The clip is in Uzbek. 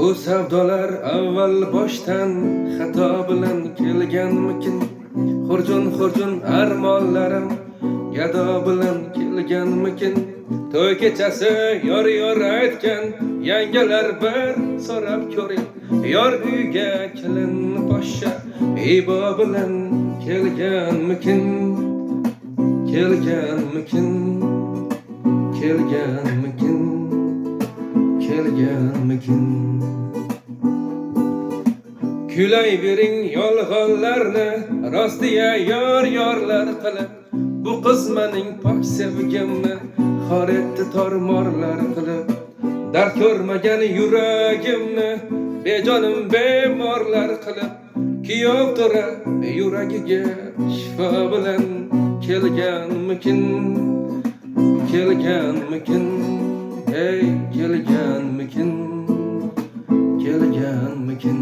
Bu savdolar avval boshdan xato bilan kelganmikin? Xurjun armonlarim gado bilan kelganmikin? To'y kechasi yor aytgan yangalar bir so'rab ko'ring. Yor uyga kelin poshsha ibo bilan kelganmikin? Kelganmikin? Kelganmikin? Kelganmikin? Kulayvering yolg'onlarni rostiya yorlar qilib. Bu qiz mening pok sevgimni xor etdi tormorlar qilib. Dard ko'rmagan yuragimni bejonim bemorlar qilib. Kuyov to'ra yuragiga shifo bilan kelganmikin? Kelganmikin? Hey, kelganmikin? Kelganmikin?